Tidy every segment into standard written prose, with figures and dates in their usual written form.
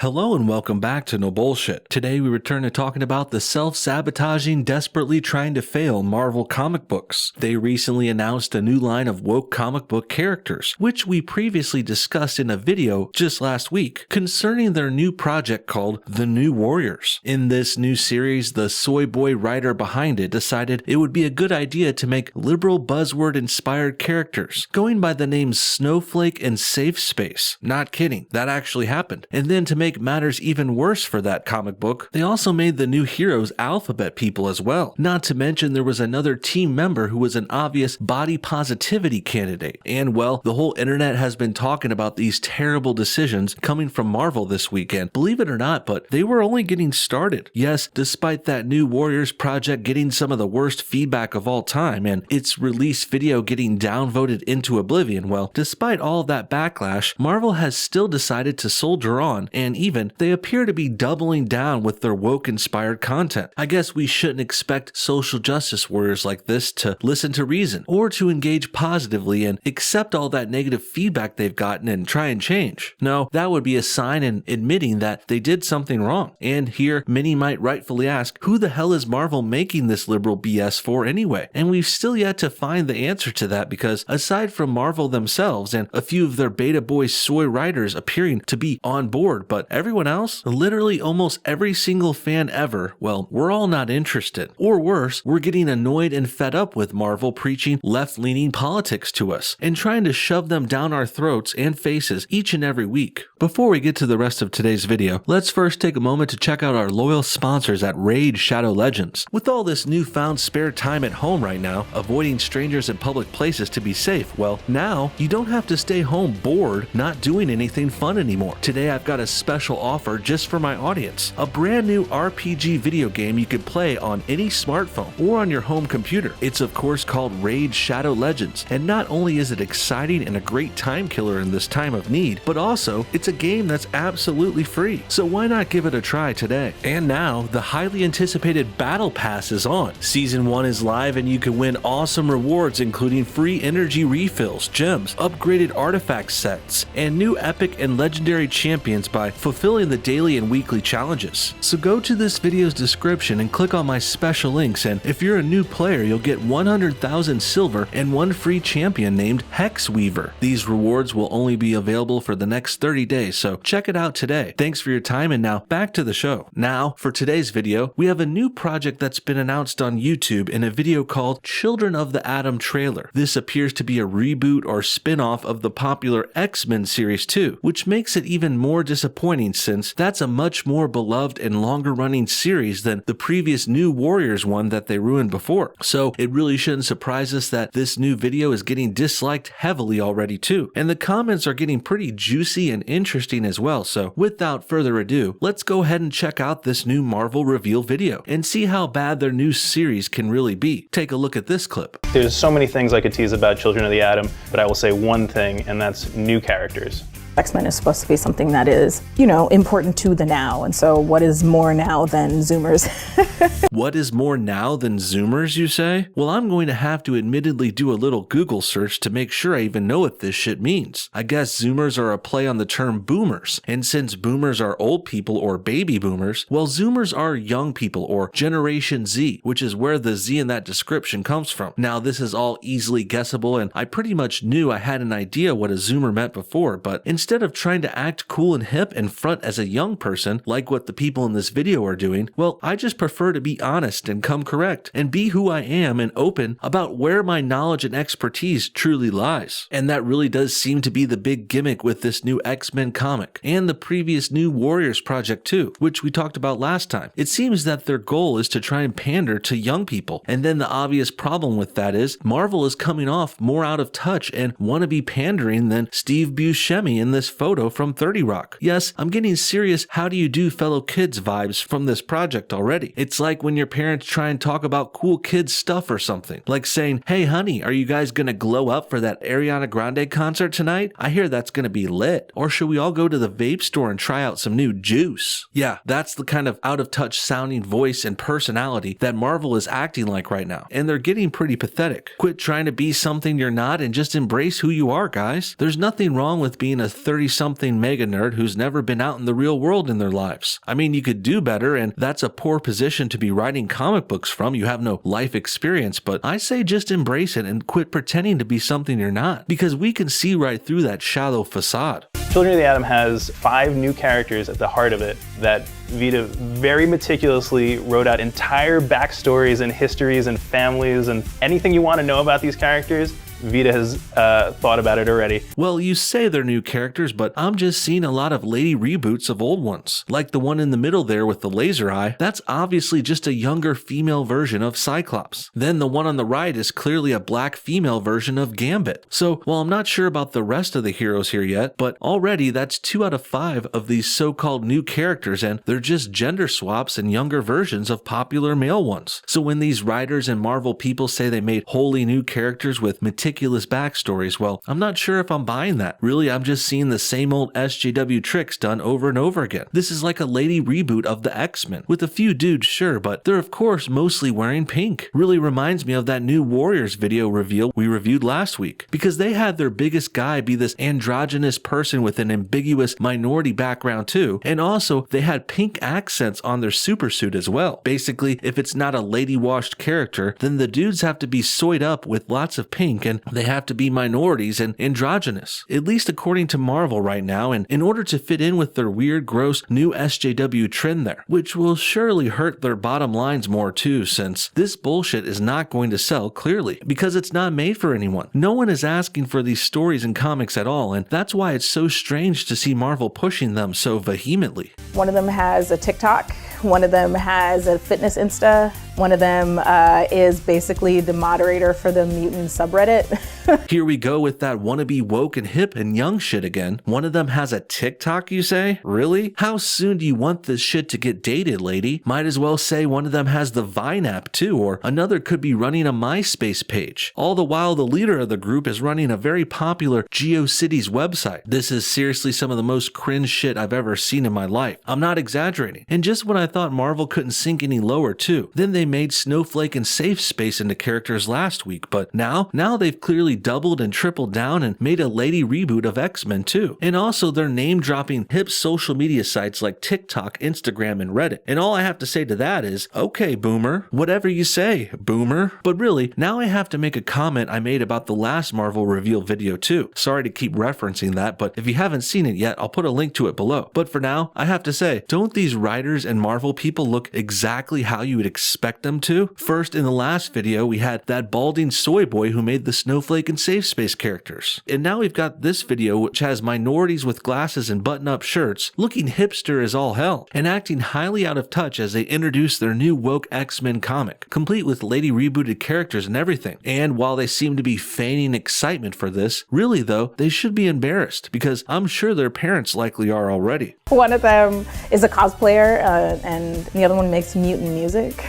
Hello and welcome back to No Bullshit. Today we return to talking about the self-sabotaging, desperately trying to fail Marvel comic books. They recently announced a new line of woke comic book characters, which we previously discussed in a video just last week concerning their new project called The New Warriors. In this new series, the soy boy writer behind it decided it would be a good idea to make liberal buzzword-inspired characters, going by the names Snowflake and Safe Space. Not kidding, that actually happened. And then to make matters even worse for that comic book, they also made the new heroes alphabet people as well. Not to mention there was another team member who was an obvious body positivity candidate. And well, the whole internet has been talking about these terrible decisions coming from Marvel this weekend. Believe it or not, but they were only getting started. Yes, despite that new Warriors project getting some of the worst feedback of all time and its release video getting downvoted into oblivion, well, despite all of that backlash, Marvel has still decided to soldier on, and even they appear to be doubling down with their woke-inspired content. I guess we shouldn't expect social justice warriors like this to listen to reason or to engage positively and accept all that negative feedback they've gotten and try and change. No, that would be a sign in admitting that they did something wrong. And here, many might rightfully ask, who the hell is Marvel making this liberal BS for anyway? And we've still yet to find the answer to that because aside from Marvel themselves and a few of their beta boy soy writers appearing to be on board, but everyone else, literally almost every single fan ever, well, we're all not interested. Or worse, we're getting annoyed and fed up with Marvel preaching left-leaning politics to us and trying to shove them down our throats and faces each and every week. Before we get to the rest of today's video, let's first take a moment to check out our loyal sponsors at Raid Shadow Legends. With all this newfound spare time at home right now, avoiding strangers in public places to be safe, well, now you don't have to stay home bored, not doing anything fun anymore. Today I've got a special offer just for my audience. A brand new RPG video game you can play on any smartphone or on your home computer. It's of course called Raid Shadow Legends, and not only is it exciting and a great time killer in this time of need, but also it's a game that's absolutely free. So why not give it a try today? And now, the highly anticipated Battle Pass is on. Season 1 is live and you can win awesome rewards including free energy refills, gems, upgraded artifact sets, and new epic and legendary champions by fulfilling the daily and weekly challenges. So go to this video's description and click on my special links, and if you're a new player you'll get 100,000 silver and one free champion named Hexweaver. These rewards will only be available for the next 30 days, so check it out today. Thanks for your time, and now back to the show. Now, for today's video, we have a new project that's been announced on YouTube in a video called Children of the Atom Trailer. This appears to be a reboot or spin-off of the popular X-Men Series 2, which makes it even more disappointing since that's a much more beloved and longer running series than the previous New Warriors one that they ruined before. So it really shouldn't surprise us that this new video is getting disliked heavily already too. And the comments are getting pretty juicy and interesting as well. So without further ado, let's go ahead and check out this new Marvel reveal video and see how bad their new series can really be. Take a look at this clip. There's so many things I could tease about Children of the Atom, but I will say one thing, and that's new characters. X-Men is supposed to be something that is, important to the now. And so what is more now than Zoomers? What is more now than Zoomers, you say? Well, I'm going to have to admittedly do a little Google search to make sure I even know what this shit means. I guess Zoomers are a play on the term boomers. And since boomers are old people or baby boomers, well, Zoomers are young people or Generation Z, which is where the Z in that description comes from. Now, this is all easily guessable, and I pretty much knew I had an idea what a Zoomer meant before, but instead of trying to act cool and hip and front as a young person, like what the people in this video are doing, well, I just prefer to be honest and come correct and be who I am and open about where my knowledge and expertise truly lies. And that really does seem to be the big gimmick with this new X-Men comic and the previous New Warriors project too, which we talked about last time. It seems that their goal is to try and pander to young people, and then the obvious problem with that is Marvel is coming off more out of touch and wannabe pandering than Steve Buscemi in this photo from 30 Rock. Yes, I'm getting serious how do you do fellow kids vibes from this project already. It's like when your parents try and talk about cool kids stuff or something, like saying, hey honey, are you guys gonna glow up for that Ariana Grande concert tonight? I hear that's gonna be lit. Or should we all go to the vape store and try out some new juice? Yeah, that's the kind of out of touch sounding voice and personality that Marvel is acting like right now, and they're getting pretty pathetic. Quit trying to be something you're not and just embrace who you are, guys. There's nothing wrong with being a 30-something mega nerd who's never been out in the real world in their lives. I mean, you could do better, and that's a poor position to be writing comic books from. You have no life experience, but I say just embrace it and quit pretending to be something you're not, because we can see right through that shallow facade. Children of the Atom has 5 new characters at the heart of it that Vita very meticulously wrote out entire backstories and histories and families, and anything you want to know about these characters, Vita has thought about it already. Well, you say they're new characters, but I'm just seeing a lot of lady reboots of old ones. Like the one in the middle there with the laser eye, that's obviously just a younger female version of Cyclops. Then the one on the right is clearly a black female version of Gambit. So while I'm not sure about the rest of the heroes here yet, but already that's 2 out of 5 of these so-called new characters, and they're just gender swaps and younger versions of popular male ones. So when these writers and Marvel people say they made wholly new characters with meticulous backstories, well, I'm not sure if I'm buying that. Really, I'm just seeing the same old SJW tricks done over and over again. This is like a lady reboot of the X-Men, with a few dudes, sure, but they're of course mostly wearing pink. Really reminds me of that new Warriors video reveal we reviewed last week, because they had their biggest guy be this androgynous person with an ambiguous minority background too, and also they had pink accents on their supersuit as well. Basically, if it's not a lady-washed character, then the dudes have to be soyed up with lots of pink, and they have to be minorities and androgynous, at least according to Marvel right now, and in order to fit in with their weird, gross new SJW trend there, which will surely hurt their bottom lines more too, since this bullshit is not going to sell clearly, because it's not made for anyone. No one is asking for these stories in comics at all, and that's why it's so strange to see Marvel pushing them so vehemently. One of them has a TikTok, one of them has a fitness Insta, one of them is basically the moderator for the mutant subreddit. Here we go with that wannabe woke and hip and young shit again. One of them has a TikTok, you say? Really? How soon do you want this shit to get dated, lady? Might as well say one of them has the Vine app too, or another could be running a MySpace page. All the while the leader of the group is running a very popular GeoCities website. This is seriously some of the most cringe shit I've ever seen in my life. I'm not exaggerating. And just when I thought Marvel couldn't sink any lower too, then they made Snowflake and Safe Space into characters last week, but now they've clearly doubled and tripled down and made a lady reboot of X-Men too. And also they're name dropping hip social media sites like TikTok, Instagram, and Reddit. And all I have to say to that is, okay, boomer, whatever you say, boomer. But really, now I have to make a comment I made about the last Marvel reveal video too. Sorry to keep referencing that, but if you haven't seen it yet, I'll put a link to it below. But for now, I have to say, don't these writers and Marvel people look exactly how you would expect them to? First, in the last video, we had that balding soy boy who made the Snowflake and Safe Space characters. And now we've got this video which has minorities with glasses and button-up shirts looking hipster as all hell and acting highly out of touch as they introduce their new woke X-Men comic, complete with lady rebooted characters and everything. And while they seem to be feigning excitement for this, really though, they should be embarrassed, because I'm sure their parents likely are already. One of them is a cosplayer and the other one makes mutant music.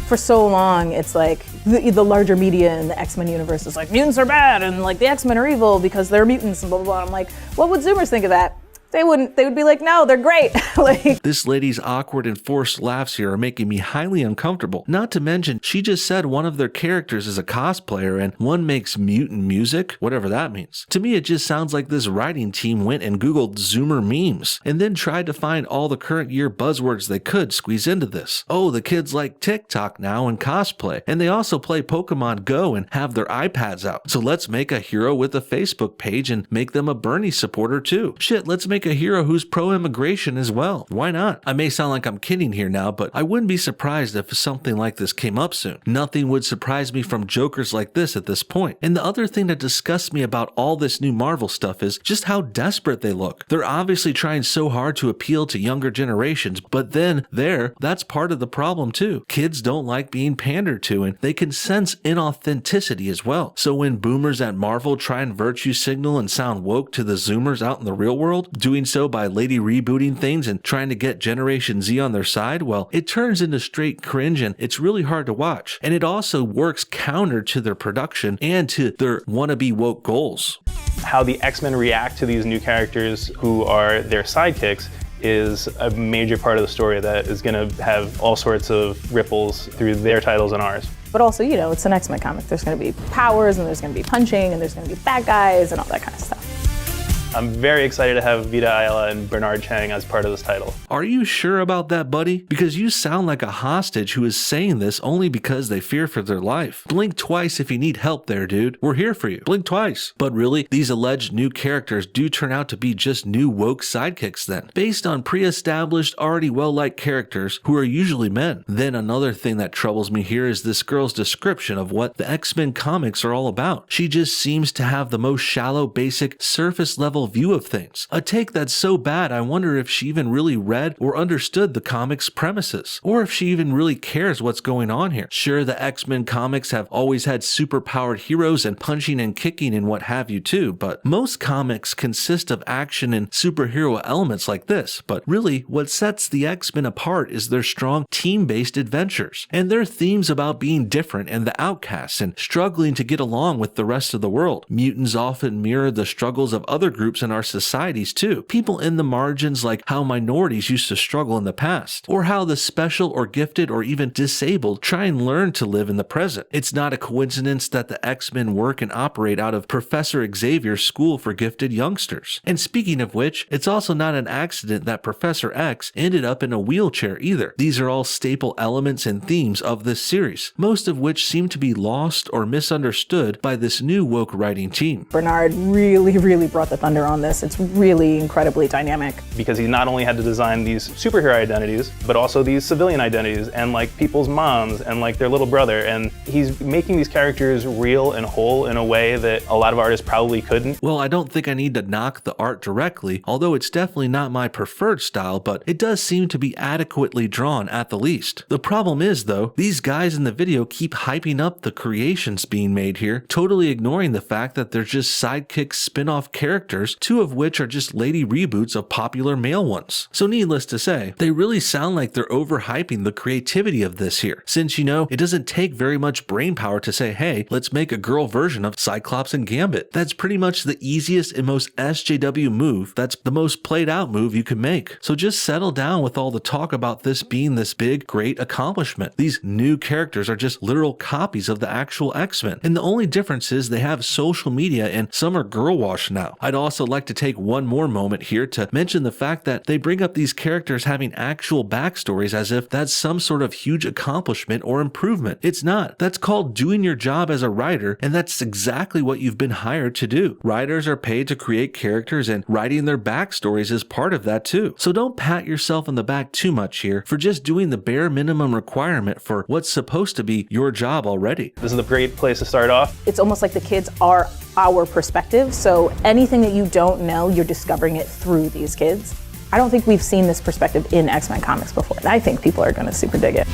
For so long, it's like the larger media in the X-Men universe is like, mutants are bad and like the X-Men are evil because they're mutants and blah, blah, blah. I'm like, what would Zoomers think of that? They would be like, no, they're great. Like, this lady's awkward and forced laughs here are making me highly uncomfortable. Not to mention, she just said one of their characters is a cosplayer and one makes mutant music, whatever that means. To me, it just sounds like this writing team went and Googled Zoomer memes and then tried to find all the current year buzzwords they could squeeze into this. Oh, the kids like TikTok now and cosplay, and they also play Pokemon Go and have their iPads out. So let's make a hero with a Facebook page and make them a Bernie supporter too. Shit, let's make a hero who's pro-immigration as well. Why not? I may sound like I'm kidding here now, but I wouldn't be surprised if something like this came up soon. Nothing would surprise me from jokers like this at this point. And the other thing that disgusts me about all this new Marvel stuff is just how desperate they look. They're obviously trying so hard to appeal to younger generations, but then that's part of the problem too. Kids don't like being pandered to, and they can sense inauthenticity as well. So when boomers at Marvel try and virtue signal and sound woke to the Zoomers out in the real world, doing so by lady rebooting things and trying to get Generation Z on their side, well, it turns into straight cringe and it's really hard to watch. And it also works counter to their production and to their wannabe woke goals. How the X-Men react to these new characters who are their sidekicks is a major part of the story that is going to have all sorts of ripples through their titles and ours. but also, you know, it's an X-Men comic. There's going to be powers and there's going to be punching and there's going to be bad guys and all that kind of stuff. I'm very excited to have Vita Ayala and Bernard Chang as part of this title. Are you sure about that, buddy? Because you sound like a hostage who is saying this only because they fear for their life. Blink twice if you need help there, dude. We're here for you. Blink twice. But really, these alleged new characters do turn out to be just new woke sidekicks then, based on pre-established, already well-liked characters who are usually men. Then another thing that troubles me here is this girl's description of what the X-Men comics are all about. She just seems to have the most shallow, basic, surface-level view of things. A take that's so bad I wonder if she even really read or understood the comics' premises, or if she even really cares what's going on here. Sure, the X-Men comics have always had super-powered heroes and punching and kicking and what have you too, but most comics consist of action and superhero elements like this. But really, what sets the X-Men apart is their strong team-based adventures, and their themes about being different and the outcasts and struggling to get along with the rest of the world. Mutants often mirror the struggles of other groups in our societies too. People in the margins, like how minorities used to struggle in the past, or how the special or gifted or even disabled try and learn to live in the present. It's not a coincidence that the X-Men work and operate out of Professor Xavier's School for Gifted Youngsters. And speaking of which, it's also not an accident that Professor X ended up in a wheelchair either. These are all staple elements and themes of this series, most of which seem to be lost or misunderstood by this new woke writing team. Bernard really brought the thunder on this. It's really incredibly dynamic. Because he not only had to design these superhero identities, but also these civilian identities and like people's moms and like their little brother. And he's making these characters real and whole in a way that a lot of artists probably couldn't. Well, I don't think I need to knock the art directly, although it's definitely not my preferred style, but it does seem to be adequately drawn at the least. The problem is, though, these guys in the video keep hyping up the creations being made here, totally ignoring the fact that they're just sidekick spin-off characters, two of which are just lady reboots of popular male ones. So needless to say, they really sound like they're overhyping the creativity of this here, since, you know, it doesn't take very much brainpower to say, hey, let's make a girl version of Cyclops and Gambit. That's pretty much the easiest and most SJW move. That's the most played out move you can make. So just settle down with all the talk about this being this big, great accomplishment. These new characters are just literal copies of the actual X-Men, and the only difference is they have social media and some are girl wash now. I'd also like to take one more moment here to mention the fact that they bring up these characters having actual backstories as if that's some sort of huge accomplishment or improvement. It's not. That's called doing your job as a writer, and that's exactly what you've been hired to do. Writers are paid to create characters, and writing their backstories is part of that too. So don't pat yourself on the back too much here for just doing the bare minimum requirement for what's supposed to be your job already. This is a great place to start off. It's almost like the kids are our perspective, so anything that you don't know, you're discovering it through these kids. I don't think we've seen this perspective in X-Men comics before. I think people are going to super dig it.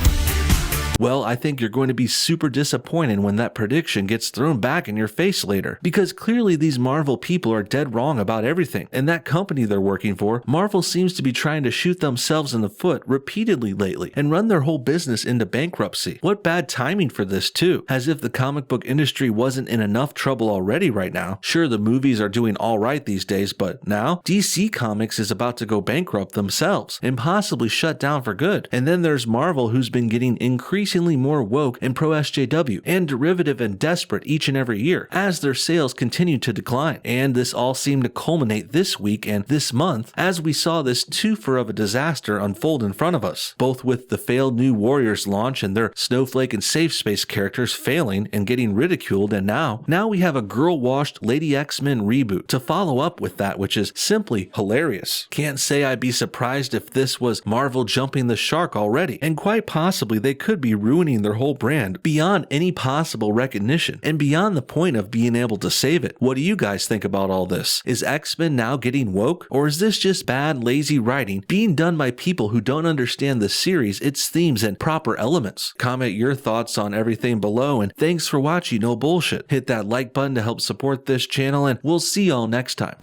Well, I think you're going to be super disappointed when that prediction gets thrown back in your face later, because clearly these Marvel people are dead wrong about everything, and that company they're working for, Marvel seems to be trying to shoot themselves in the foot repeatedly lately and run their whole business into bankruptcy. What bad timing for this too, as if the comic book industry wasn't in enough trouble already right now. Sure, the movies are doing alright these days, but now DC Comics is about to go bankrupt themselves and possibly shut down for good. And then there's Marvel, who's been getting increasingly more woke and pro-SJW and derivative and desperate each and every year as their sales continue to decline. And this all seemed to culminate this week and this month as we saw this twofer of a disaster unfold in front of us, both with the failed New Warriors launch and their Snowflake and Safe Space characters failing and getting ridiculed, and now we have a girl-washed Lady X-Men reboot to follow up with that, which is simply hilarious. Can't say I'd be surprised if this was Marvel jumping the shark already, and quite possibly they could be ruining their whole brand beyond any possible recognition and beyond the point of being able to save it. What do you guys think about all this? Is X-Men now getting woke, or is this just bad, lazy writing being done by people who don't understand the series, its themes, and proper elements? Comment your thoughts on everything below, and thanks for watching No Bullshit. Hit that like button to help support this channel, and we'll see y'all next time.